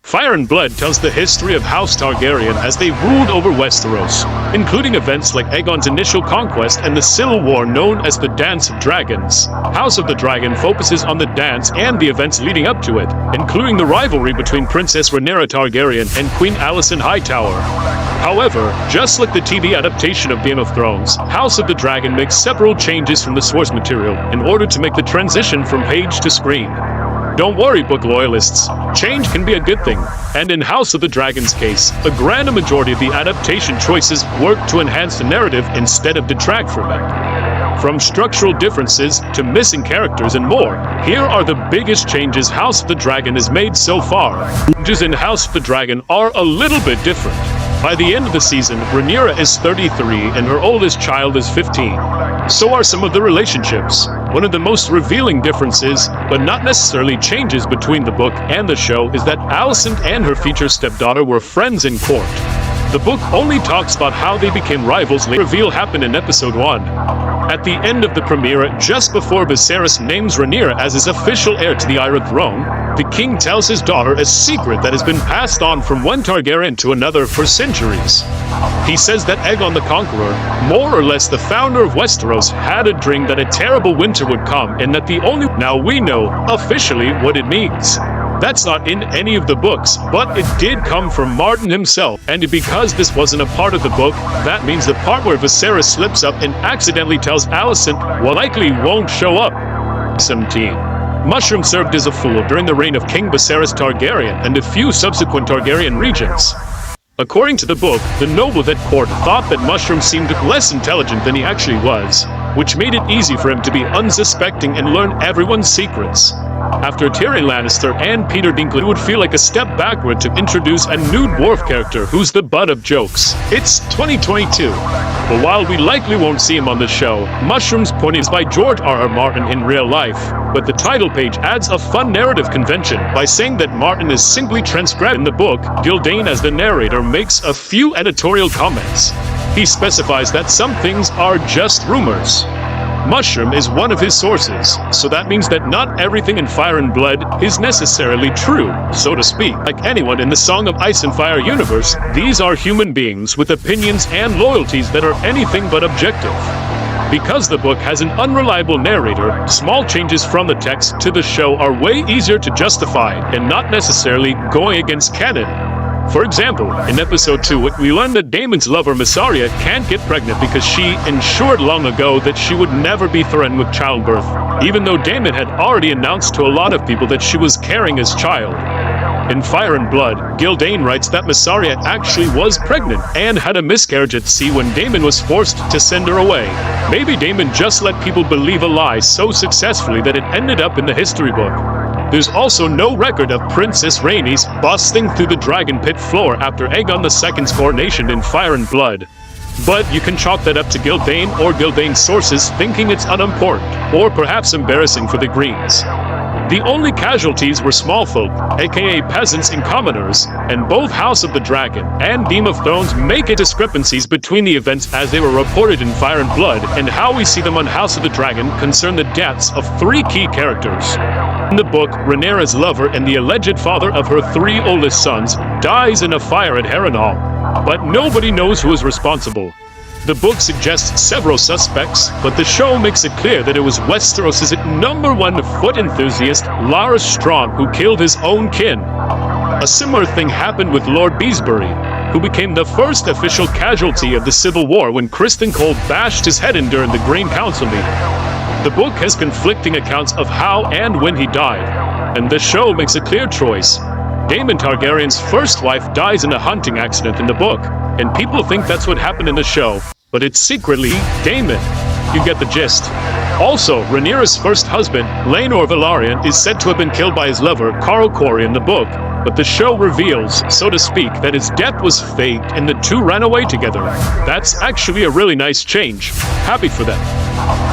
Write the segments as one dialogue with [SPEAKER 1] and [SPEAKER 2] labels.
[SPEAKER 1] Fire and Blood tells the history of House Targaryen as they ruled over Westeros, including events like Aegon's initial conquest and the civil war known as the Dance of Dragons. House of the Dragon focuses on the dance and the events leading up to it, including the rivalry between Princess Rhaenyra Targaryen and Queen Alicent Hightower. However, just like the TV adaptation of Game of Thrones, House of the Dragon makes several changes from the source material in order to make the transition from page to screen. Don't worry, book loyalists. Change can be a good thing, and in House of the Dragon's case, a grand majority of the adaptation choices work to enhance the narrative instead of detract from it. From structural differences to missing characters and more, here are the biggest changes House of the Dragon has made so far. Changes in House of the Dragon are a little bit different. By the end of the season, Rhaenyra is 33 and her oldest child is 15. So are some of the relationships. One of the most revealing differences, but not necessarily changes between the book and the show, is that Alicent and her future stepdaughter were friends in court. The book only talks about how they became rivals. The reveal happened in episode 1. At the end of the premiere, just before Viserys names Rhaenyra as his official heir to the Iron Throne, the king tells his daughter a secret that has been passed on from one Targaryen to another for centuries. He says that Aegon the Conqueror, more or less the founder of Westeros, had a dream that a terrible winter would come and that the only... Now we know, officially, what it means. That's not in any of the books, but it did come from Martin himself, and because this wasn't a part of the book, that means the part where Viserys slips up and accidentally tells Alicent well likely won't show up. 17. Mushroom served as a fool during the reign of King Viserys Targaryen and a few subsequent Targaryen regents. According to the book, the nobles at court thought that Mushroom seemed less intelligent than he actually was, which made it easy for him to be unsuspecting and learn everyone's secrets. After Tyrion Lannister and Peter Dinklage, it would feel like a step backward to introduce a new dwarf character who's the butt of jokes. It's 2022. But while we likely won't see him on the show, Mushroom's point is by George R.R. Martin in real life. But the title page adds a fun narrative convention by saying that Martin is simply transcribing the book. Gildane, as the narrator, makes a few editorial comments. He specifies that some things are just rumors. Mushroom is one of his sources, so that means that not everything in Fire and Blood is necessarily true, so to speak. Like anyone in the Song of Ice and Fire universe, these are human beings with opinions and loyalties that are anything but objective. Because the book has an unreliable narrator, small changes from the text to the show are way easier to justify and not necessarily going against canon. For example, in episode 2, we learned that Daemon's lover Mysaria can't get pregnant because she ensured long ago that she would never be threatened with childbirth, even though Daemon had already announced to a lot of people that she was carrying his child. In Fire and Blood, Gildane writes that Mysaria actually was pregnant and had a miscarriage at sea when Daemon was forced to send her away. Maybe Daemon just let people believe a lie so successfully that it ended up in the history book. There's also no record of Princess Rhaenys busting through the dragon pit floor after Aegon II's coronation in Fire and Blood. But you can chalk that up to Gildane or Gildane's sources thinking it's unimportant, or perhaps embarrassing for the Greens. The only casualties were small folk, aka peasants and commoners, and both House of the Dragon and Game of Thrones make discrepancies between the events as they were reported in Fire and Blood and how we see them on House of the Dragon concern the deaths of 3 key characters. In the book, Rhaenyra's lover and the alleged father of her 3 oldest sons dies in a fire at Harrenhal, but nobody knows who is responsible. The book suggests several suspects, but the show makes it clear that it was Westeros' #1 foot enthusiast, Larys Strong, who killed his own kin. A similar thing happened with Lord Beesbury, who became the first official casualty of the Civil War when Criston Cole bashed his head in during the Green Council meeting. The book has conflicting accounts of how and when he died, and the show makes a clear choice. Daemon Targaryen's first wife dies in a hunting accident in the book, and people think that's what happened in the show, but it's secretly Daemon. You get the gist. Also, Rhaenyra's first husband, Laenor Velaryon, is said to have been killed by his lover, Carl Corey, in the book, but the show reveals, so to speak, that his death was faked and the two ran away together. That's actually a really nice change. Happy for them.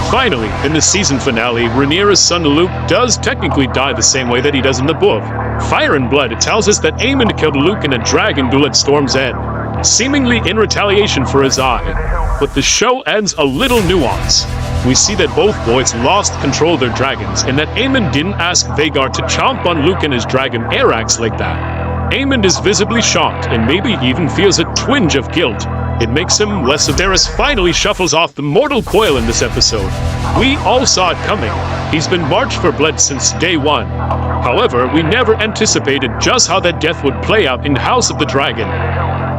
[SPEAKER 1] Finally, in the season finale, Rhaenyra's son Luke does technically die the same way that he does in the book. Fire and Blood tells us that Aemond killed Luke in a dragon duel at Storm's End, seemingly in retaliation for his eye. But the show adds a little nuance. We see that both boys lost control of their dragons, and that Aemond didn't ask Vhagar to chomp on Luke and his dragon Arax like that. Aemond is visibly shocked and maybe even feels a twinge of guilt. It makes him less of Daenerys finally shuffles off the mortal coil in this episode. We all saw it coming. He's been marched for blood since day one. However, we never anticipated just how that death would play out in House of the Dragon.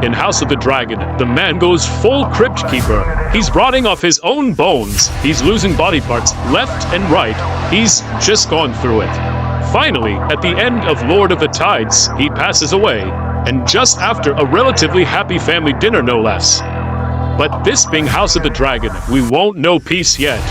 [SPEAKER 1] In House of the Dragon, the man goes full Crypt Keeper. He's rotting off his own bones. He's losing body parts left and right. He's just gone through it. Finally, at the end of Lord of the Tides, he passes away, and just after a relatively happy family dinner no less. But this being House of the Dragon, we won't know peace yet.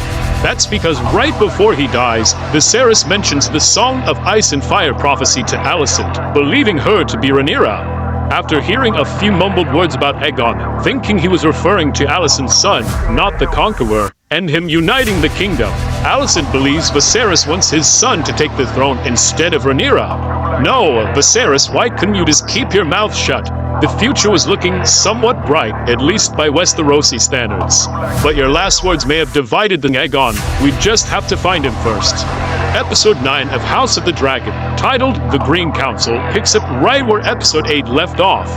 [SPEAKER 1] That's because right before he dies, Viserys mentions the Song of Ice and Fire prophecy to Alicent, believing her to be Rhaenyra. After hearing a few mumbled words about Aegon, thinking he was referring to Alicent's son, not the Conqueror, and him uniting the kingdom, Alicent believes Viserys wants his son to take the throne instead of Rhaenyra. No, Viserys, why couldn't you just keep your mouth shut? The future was looking somewhat bright, at least by Westerosi standards. But your last words may have divided the Aegon. We just have to find him first. Episode 9 of House of the Dragon, titled The Green Council, picks up right where Episode 8 left off,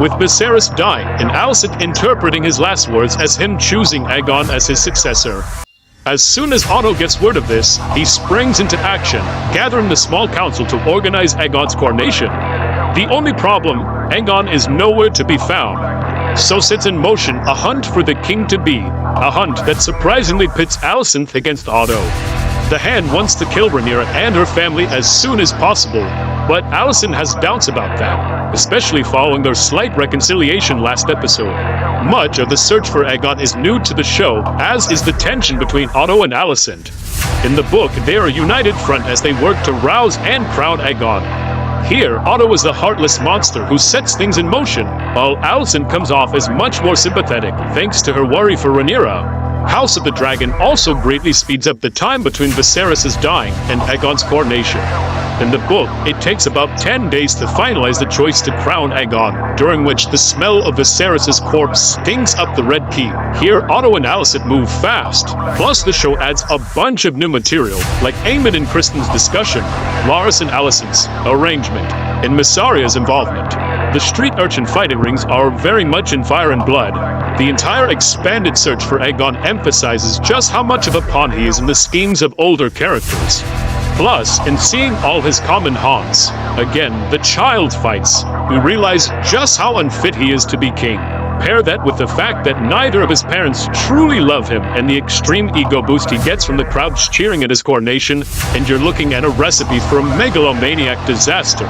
[SPEAKER 1] with Viserys dying and Alicent interpreting his last words as him choosing Aegon as his successor. As soon as Otto gets word of this, he springs into action, gathering the small council to organize Aegon's coronation. The only problem, Aegon is nowhere to be found. So sets in motion a hunt for the king-to-be, a hunt that surprisingly pits Alicent against Otto. The Hand wants to kill Rhaenyra and her family as soon as possible, but Alicent has doubts about that, especially following their slight reconciliation last episode. Much of the search for Aegon is new to the show, as is the tension between Otto and Alicent. In the book, they are a united front as they work to rouse and crown Aegon. Here, Otto is the heartless monster who sets things in motion, while Alicent comes off as much more sympathetic thanks to her worry for Rhaenyra. House of the Dragon also greatly speeds up the time between Viserys' dying and Aegon's coronation. In the book, it takes about 10 days to finalize the choice to crown Aegon, during which the smell of Viserys' corpse stinks up the Red Keep. Here, Otto and Alicent move fast. Plus, the show adds a bunch of new material, like Aemond and Kristen's discussion, Larys and Alicent's arrangement, and Mysaria's involvement. The street urchin fighting rings are very much in Fire and Blood. The entire expanded search for Aegon emphasizes just how much of a pawn he is in the schemes of older characters. Plus, in seeing all his common haunts, again, the child fights, we realize just how unfit he is to be king. Pair that with the fact that neither of his parents truly love him and the extreme ego boost he gets from the crowds cheering at his coronation, and you're looking at a recipe for a megalomaniac disaster.